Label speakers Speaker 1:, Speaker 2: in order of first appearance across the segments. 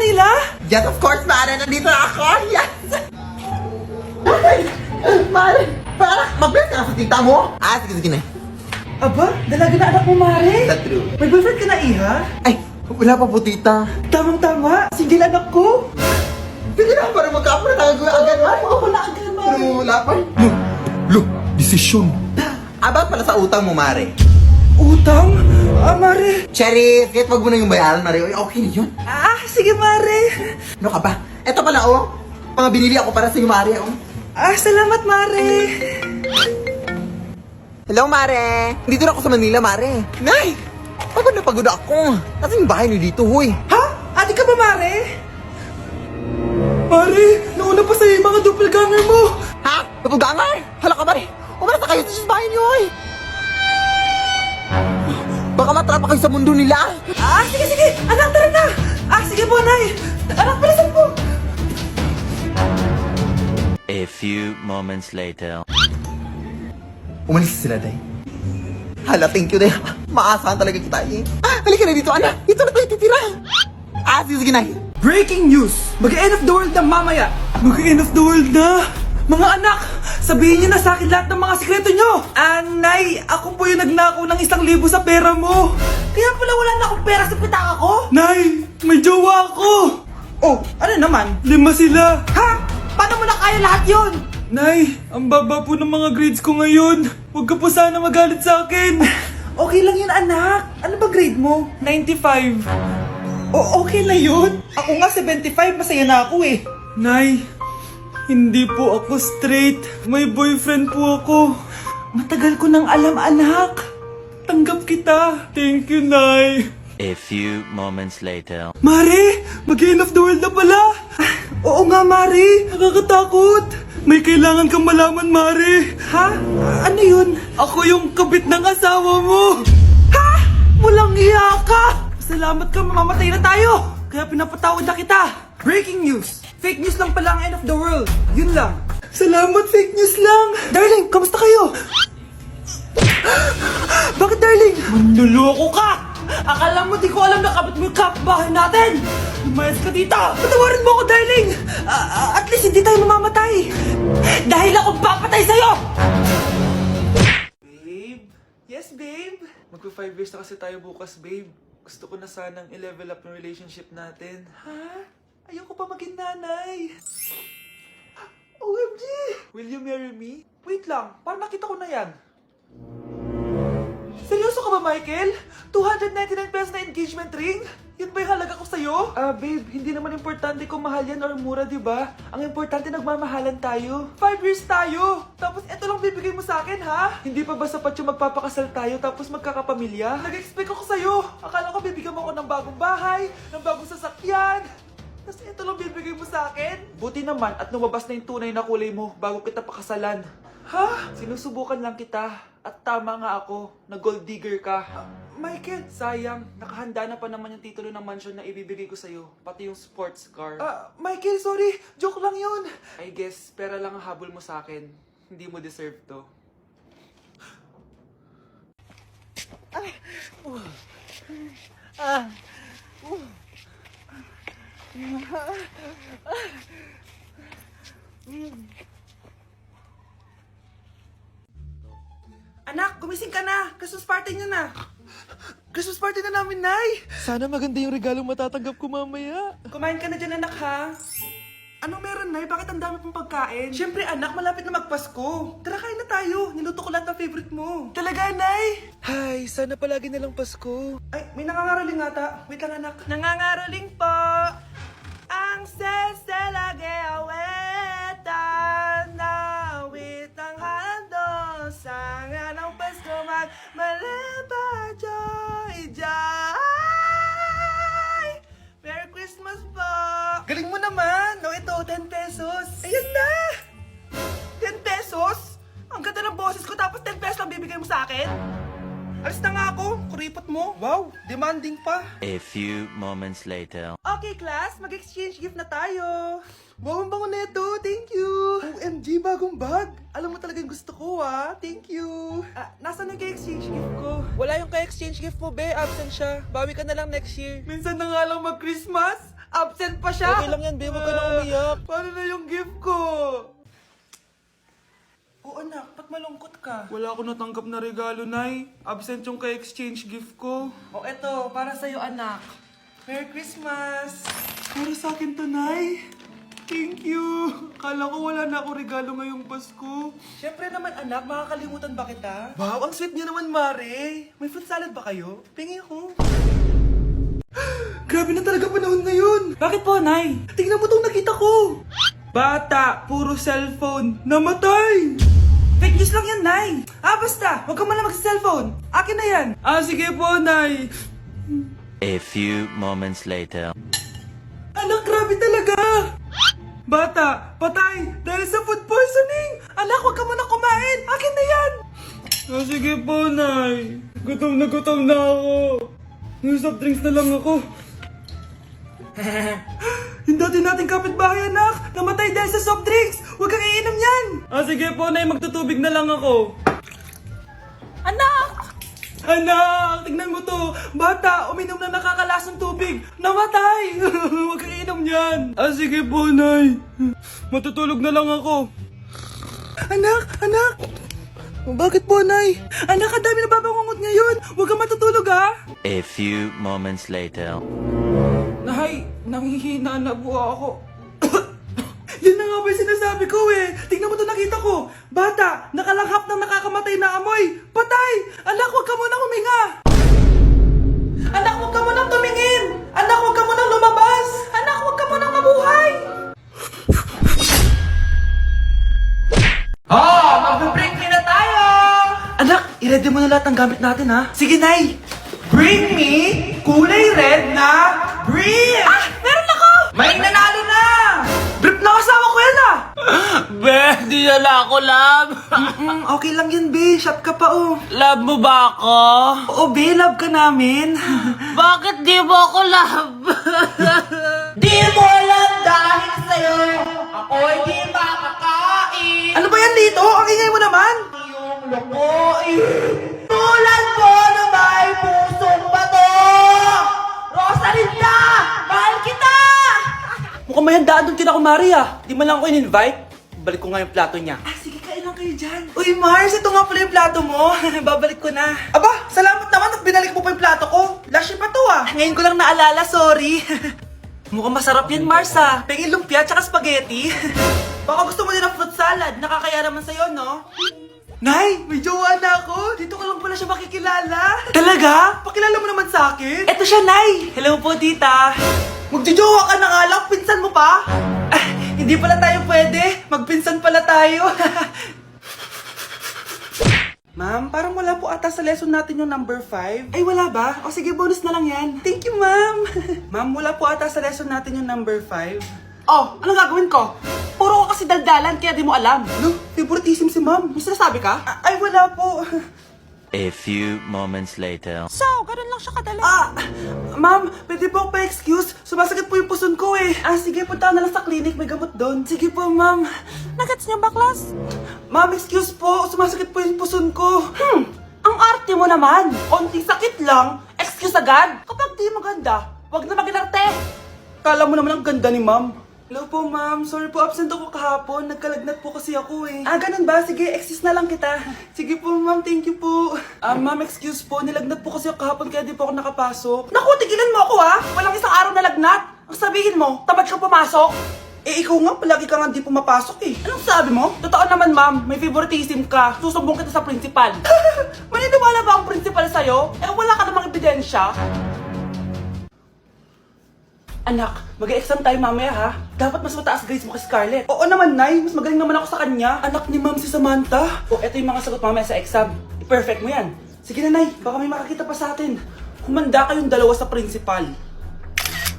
Speaker 1: Manila?
Speaker 2: Yes, of course, Mare. Nandito na ako. Yes! Mare, mag-bless ka na sa tita mo. Sige na.
Speaker 1: Aba, dalaga na anak mo, Mare.
Speaker 2: That's true.
Speaker 1: May boyfriend ka na, Iha?
Speaker 2: Ay, wala pa po, tita.
Speaker 1: Tamang-tama, single anak ko.
Speaker 2: Sige na, para magka-apra na agad, Mare.
Speaker 1: Ako na agad, Mare.
Speaker 2: Pero wala pa. Look, desisyon. About pala sa utang mo, Mare.
Speaker 1: Utang? Mare.
Speaker 2: Cherry, kahit wag mo na yung bayaran, Mare. Okay na yun.
Speaker 1: Sige, Mare.
Speaker 2: Ano ka ba? Eto pala, mga binili ako para sa'yo, Mare,
Speaker 1: Salamat, Mare.
Speaker 2: Hello, Mare. Dito na ako sa Manila, Mare. Nay! Pagod na pagod ako. Kasi yung bahay niyo dito, huy.
Speaker 1: Ha? Ate ka ba, Mare? Mare, nauna pa sa'yo yung mga doppelganger mo.
Speaker 2: Ha? Napugangar? Hala ka, Mare. Umalas na kayo sa bahay niyo, huy. Baka matrapa kayo sa mundo nila.
Speaker 1: Sige. Anak, tara na. Sige po, Nay. Anak, bilisan po.
Speaker 3: A few moments later.
Speaker 2: Umalis sila, Day. Hala, thank you, Day. Maasahan talaga kita, eh. Halika na dito, anak. Dito na tayo titira. Sige, Nay.
Speaker 1: Breaking news! Mag-end of the world na mamaya! Mag-end of the world na! Mga anak, sabihin niyo na sa akin lahat ng mga sikreto niyo! Nay, ako po yung nagnakaw ng 1,000 sa pera mo! Kaya pala wala na akong pera sa pitaka ko? Nay, may jowa ako! Oh, ano naman? 5 sila! Ha? Paano mo na kaya lahat yon? Nay, ang baba po ng mga grades ko ngayon. Huwag ka po sana magalit sa akin. Okay lang yun, anak. Ano ba grade mo? 95. Okay na yun. Ako nga 75, masaya na ako eh. Nay, hindi po ako straight. May boyfriend po ako. Matagal ko nang alam, anak. Tanggap kita. Thank you, Nay.
Speaker 3: A few moments later.
Speaker 1: Mare, mag-end of the world na pala. Oo nga, Mare. Nakakatakot. May kailangan kang malaman, Mare. Ha? Ano yun? Ako yung kabit ng asawa mo. Ha? Walang iya ka. Salamat ka, mamamatay na tayo. Kaya pinapatawad na kita. Breaking news. Fake news lang pala ang end of the world. Yun lang. Salamat, fake news lang. Darling, kamusta kayo? Bakit, darling? Manluloko ka. Akala mo di ko alam na kabit mo yung kapbahay natin. Lumayas ka dito. Patawarin mo ako, darling. At least hindi tayo mamamatay. Dahil akong papatay sa'yo. Babe? Yes, babe? Magpa 5 years na kasi tayo bukas, babe. Gusto ko na sanang i-level up yung relationship natin. Ha? Ayoko pa maging nanay. OMG! Will you marry me? Wait lang, parang nakita ko na yan. Seryoso ka ba, Michael? 299 pesos na engagement ring? Yun ba yung halaga ko sa'yo? Babe, hindi naman importante kung mahal yan or mura, di ba? Ang importante, nagmamahalan tayo. 5 years tayo! Tapos eto lang bibigay mo sa akin, ha? Hindi pa ba sapat yung magpapakasal tayo tapos magkakapamilya? Nag-expect ako sa'yo! Akala ko bibigyan mo ako ng bagong bahay, ng bagong sasakyan. Tapos eto lang bibigay mo sa akin? Buti naman at lumabas na yung tunay na kulay mo bago kita pakasalan. Ha? Sinusubukan lang kita. At tama nga ako, na gold digger ka. Michael, sayang. Nakahanda na pa naman yung titulo ng mansion na ibibigay ko sa'yo. Pati yung sports car. Michael, sorry. Joke lang yun. I guess, pera lang ang habol mo sa akin. Hindi mo deserve to. Anak, gumising ka na! Christmas party niyo na! Christmas party na namin, Nay! Sana maganda yung regalong matatanggap ko mamaya. Kumain ka na dyan, anak, ha? Anong meron, Nay? Bakit ang dami pong pagkain? Siyempre, anak, malapit na magpasko. Tara, kain na tayo. Niluto ko lahat ng favorite mo. Talaga, Nay? Hay, sana palagi na lang Pasko. Ay, may nangangaraling ata. Wait lang, anak. Nangangaraling po! Ang seselage awetan na awit ang handog sa nga ng Pasko magmalaba joy joy. Merry Christmas po! Galing mo naman! No, ito, 10 pesos. Ayan na! 10 pesos? Ang ganda ng boses ko tapos 10 pesos lang bibigay mo sa akin? Alis na nga ako, kuripot mo. Wow, demanding pa.
Speaker 3: A few moments later.
Speaker 1: Okay, class, mag-exchange gift na tayo. Wow, ang bango neto, thank you. OMG, bagong bag. Alam mo talaga yung gusto ko, ha? Thank you. Nasaan yung ka-exchange gift ko? Wala yung ka-exchange gift mo, be. Absent siya. Bawi ka na lang next year. Minsan na nga lang mag-Christmas. Absent pa siya!
Speaker 4: Okay lang yan, babe. Huwag ka na umiyak.
Speaker 1: Paano na yung gift ko? Oo anak, ba't malungkot ka? Wala ako natanggap na regalo, Nay. Absent yung ka-exchange gift ko. O eto, para sa'yo anak. Merry Christmas! Para sa akin to, Nay. Thank you! Kala ko wala na ako regalo ngayong Pasko. Siyempre naman anak, makakalimutan ba kita? Wow, ang sweet niyo naman, Mare. May fruit salad ba kayo? Pingi ako. Grabe na talaga panahon ngayon. Bakit po, Nay? Tingnan mo tong nakita ko. Bata, puro cellphone, namatay! Fake news lang yan, Nay. Basta, huwag ka man lang mag-cellphone. Akin na yan. Sige po, Nay.
Speaker 3: A few moments later.
Speaker 1: Anak, grabe talaga! Bata, patay dahil sa food poisoning! Anak, huwag ka muna kumain! Akin na yan! Sige po, Nay. Gutom na ako. Yung soft drinks na lang ako. Yung dati nating kapitbahay, anak! Namatay dahil sa soft drinks! Huwag kang iinom yan! Sige po, Nay. Magtutubig na lang ako. Anak! Anak! Tignan mo to! Bata, uminom na nakakalasang tubig! Namatay! Huwag kang iinom yan! Sige po, Nay. Matutulog na lang ako. Anak! Anak! Bakit po, Nay? Anak, ang dami na babangungot ngayon! Huwag kang matutulog, ha?
Speaker 3: A few moments later.
Speaker 1: Nay, nanghihina na po ako. Yan na nga ba yung sinasabi ko eh. Tingnan mo to nakita ko. Bata, nakalanghap ng nakakamatay na amoy. Patay! Anak, huwag ka munang huminga. Anak, huwag ka munang tumingin. Anak, huwag ka munang lumabas. Anak, huwag ka munang mabuhay. Mag-break na tayo. Anak, i-ready mo na lahat ng gamit natin ha. Sige, Nay. Bring me kulay red na brief! Meron ako! May nanalo na! Brief na kasama ko yan ah!
Speaker 4: Be, di nala ako, love.
Speaker 1: Okay lang yan, be. Shop ka pa oh.
Speaker 4: Love mo ba ako?
Speaker 1: Oo, be. Love ka namin.
Speaker 4: Bakit di mo ako love?
Speaker 1: Di mo alam dahil sa'yo ako hindi makakain. Ano ba yan dito? Ang ingay mo naman. Yung lukuin. Tulad mo na may pusong bato. Rosalinda! Mahal kita! Mukhang may handaan doon kina Kumari ah. Di man lang ako in-invite. Balik ko nga yung plato niya. Sige, kain lang kayo dyan. Uy, Mars, ito nga pala yung plato mo. Babalik ko na. Aba, salamat naman at binalik mo pa yung plato ko. Last year pa to ah. Ngayon ko lang naalala, sorry. Mukhang masarap yan, Mars ah. Pengin lumpia tsaka spaghetti. Baka gusto mo din ng fruit salad. Nakakaya naman sa'yo, no? Nay, may jowa na ako. Dito ko lang pala siya makikilala. Talaga? Pakilala mo naman sa akin. Eto siya, Nay. Hello po, tita. Magjojowa ka na nga lang. Pinsan mo pa? Hindi pala tayo pwede. Magpinsan pala tayo. Ma'am, parang wala po ata sa lesson natin yung number 5. Ay, wala ba? O sige, bonus na lang yan. Thank you, ma'am. Ma'am, wala po ata sa lesson natin yung number 5. Oh, anong gagawin ko? Puro ko kasi daldalan, kaya di mo alam. No, favoritism si ma'am. May sinasabi ka? Ay, wala po.
Speaker 3: A few moments later.
Speaker 1: So, ganun lang siya kadali. Ma'am, pwede po ako pa-excuse. Sumasakit po yung puson ko eh. Sige, punta na lang sa clinic. May gamot doon. Sige po, ma'am. Nagets niyo ba, class? Ma'am, excuse po. Sumasakit po yung puson ko. Ang arte mo naman. Onting sakit lang. Excuse agad. Kapag di maganda, wag na mag-inarte. Kala mo naman ang ganda ni ma'am. Hello po, ma'am. Sorry po, absent ako kahapon. Nagkalagnat po kasi ako eh. Ganun ba? Sige, excuse na lang kita. Sige po, ma'am. Thank you po. Ma'am, excuse po. Nilagnat po kasi ako kahapon kaya di po ako nakapasok. Naku, tigilan mo ako ha! Walang isang araw na lagnat. Ang sabihin mo, tamad ka pumasok? Ikaw nga, palagi ka nga di pumapasok eh. Anong sabi mo? Totoo naman, ma'am. May favoritism ka. Susumbong kita sa principal. Maniniwala ba ang principal sa'yo? Wala ka namang ebidensya. Anak, mag-e-exam tayo mamaya ha. Dapat mas mataas grades mo kay Scarlett. Oo naman, Nay. Mas magaling naman ako sa kanya. Anak ni Ma'am si Samantha. Ito yung mga sagot mamaya sa exam. I-perfect mo yan. Sige na, Nay. Baka may makakita pa sa atin. Humanda kayong dalawa sa principal.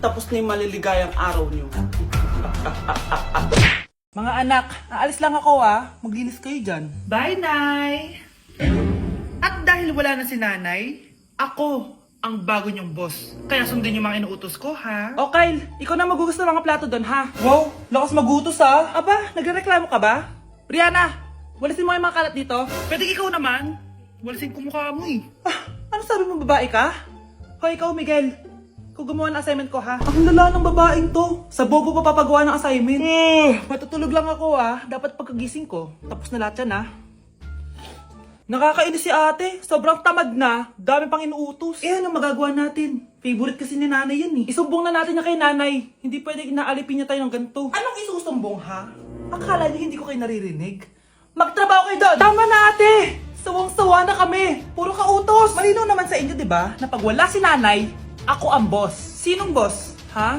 Speaker 1: Tapos na yung maliligayang araw niyo. Mga anak, aalis lang ako ha. Maglinis kayo dyan. Bye, Nay! At dahil wala na si Nanay, ako ang bago niyong boss. Kaya sundin yung mga inuutos ko, ha? O, Kyle, ikaw na magugas ng mga plato doon, ha? Wow, lakas magutos, ha? Aba, nagrereklamo ka ba? Brianna, walisin mo yung mga kalat dito. Pwede ikaw naman. Walisin ko mukha mo, eh. Ano sabi mo, babae ka? Hoy, ikaw, Miguel. ikaw gumawa ng assignment ko ha. Ang lala ng babaeng to. Sa bobo pa papagawa ng assignment. Matutulog lang ako dapat pagkagising ko, tapos na lahat yan Nakakainis si ate. Sobrang tamad na. Dami pang inuutos. Ano magagawa natin? Favorite kasi ni nanay yan Isumbong na natin niya kay nanay. Hindi pwede inaalipin niya tayo ng ganito. Anong isusumbong ha? Akala niyo hindi ko kayo naririnig? Magtrabaho kayo doon! Tama na ate! Sawang-sawa na kami! Puro kautos! Malinaw naman sa inyo, di ba? Na pag wala si nanay, ako ang boss. Sinong boss? Ha?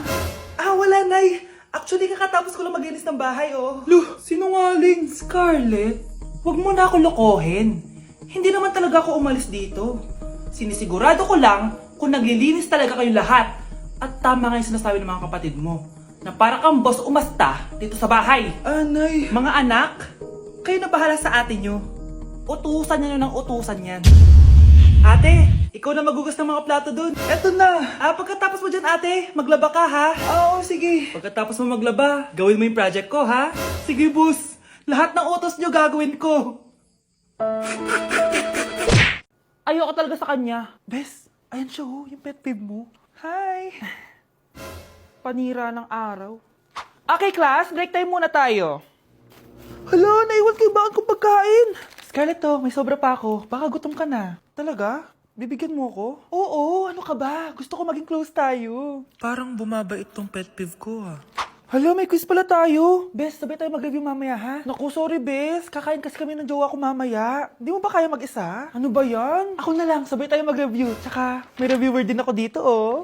Speaker 1: Wala nay. Actually, kakatapos ko lang maglinis ng bahay, Luh, sinungaling. Scarlett, wag mo na ako lokohin. Hindi naman talaga ako umalis dito. Sinisigurado ko lang kung naglilinis talaga kayo lahat. At tama nga yung sinasabi ng mga kapatid mo. Na para kang boss umasta dito sa bahay. Anay. Mga anak, kayo na bahala sa ate nyo. Utusan nyo ng utusan yan. Ate, ikaw na magugas ng mga plato dun. Eto na. Pagkatapos mo dyan ate, maglaba ka ha? Oo, sige. Pagkatapos mo maglaba, gawin mo yung project ko ha? Sige boss. Lahat ng utos nyo gagawin ko. Ayoko talaga sa kanya. Bes, ayan siya yung pet peeve mo. Hi. Panira ng araw. Okay class, break time muna tayo. Hala, naiwan kayo ba akong pagkain? Scarlett may sobra pa ako. Baka gutom ka na. Talaga? Bibigyan mo ako? Oo, ano ka ba? Gusto ko maging close tayo. Parang bumabait tong pet peeve ko Hala, may quiz pala tayo. Bes, sabay tayo mag-review mamaya ha? Naku, sorry Bes. Kakain kasi kami ng jowa ko mamaya. Di mo ba kaya mag-isa? Ano ba yan? Ako na lang, sabay tayo mag-review. Tsaka, may reviewer din ako dito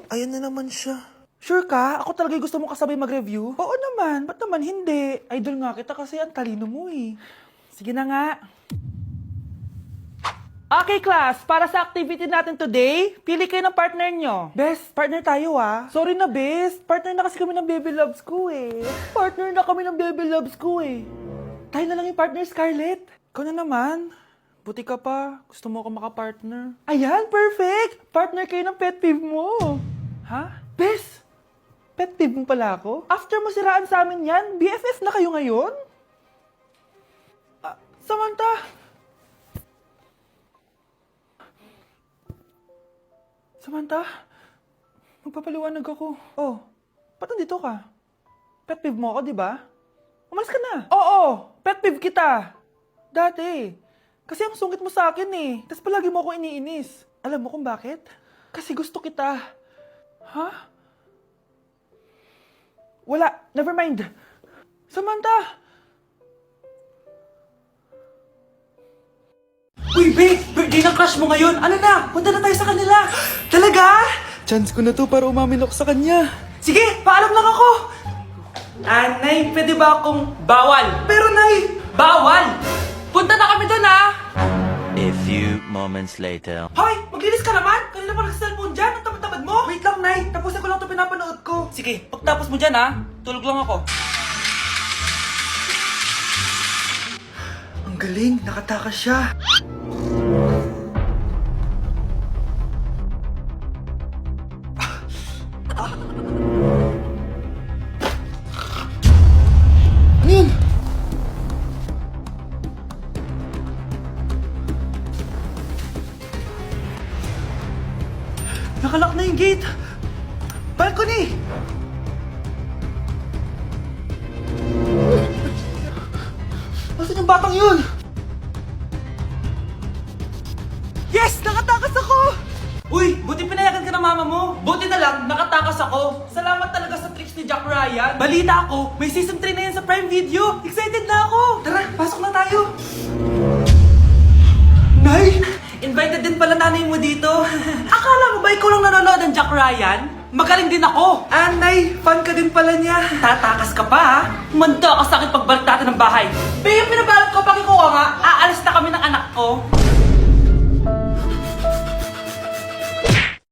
Speaker 1: Ayan na naman siya. Sure ka? Ako talaga gusto mo kasabay mag-review? Oo naman, ba't naman hindi? Idol nga kita kasi ang talino mo Sige na nga. Okay class, para sa activity natin today, pili kayo ng partner nyo. Best, partner tayo Sorry na best, partner na kasi kami ng baby loves ko Partner na kami ng baby loves ko Tayo na lang yung partner, Scarlett. Ikaw na naman. Buti ka pa, gusto mo ako makapartner. Ayan, perfect! Partner kayo ng pet peeve mo. Ha? Best, pet peeve mo pala ako? After mo siraan sa amin yan, BFF na kayo ngayon? Samantha! Samantha, magpapaliwanag ako. Ba't nandito ka? Pet peeve mo ako, di ba? Umalis ka na. Oo, pet peeve kita. Dati. Kasi ang sungit mo sa akin Tapos palagi mo ako iniinis. Alam mo kung bakit? Kasi gusto kita. Ha? Wala, never mind. Samantha! Uy, babe! Birthday ng crush mo ngayon! Ano na? Punta na tayo sa kanila! Talaga? Chance ko na to para umamin ako sa kanya. Sige, paalam lang ako! Nay, pwede ba akong bawal? Pero Nay! Bawal! Punta na kami doon
Speaker 3: A few moments later.
Speaker 1: Hoy! Maglinis ka naman! Kanina pa nag-cellphone dyan! Ang tamad-tamad mo! Wait lang, Nay! Tapusin ko lang ito pinapanood ko. Sige, pagtapos mo dyan tulog lang ako. Ang galing! Nakatakas siya! Ano yun? Nakalock na yung gate! Balcony! Nasaan yung batang yun? Yes! Nakatakas ako! Uy! Buti pinayagan ka ng mama mo! Buti na lang, nakatakas ako! Salamat talaga sa tricks ni Jack Ryan! Balita ako, may season 3 na yan sa Prime Video! Excited na ako! Tara, pasok na tayo! Nay! Invited din pala nanay mo dito. Akala mo ba ikaw lang nanonood ng Jack Ryan? Magaling din ako! Nay, fan ka din pala niya. Tatakas ka pa Manda ka sa akin pagbalik natin ng bahay. Babe, pinabalot ko, pakikuha nga. Aalis na kami ng anak ko.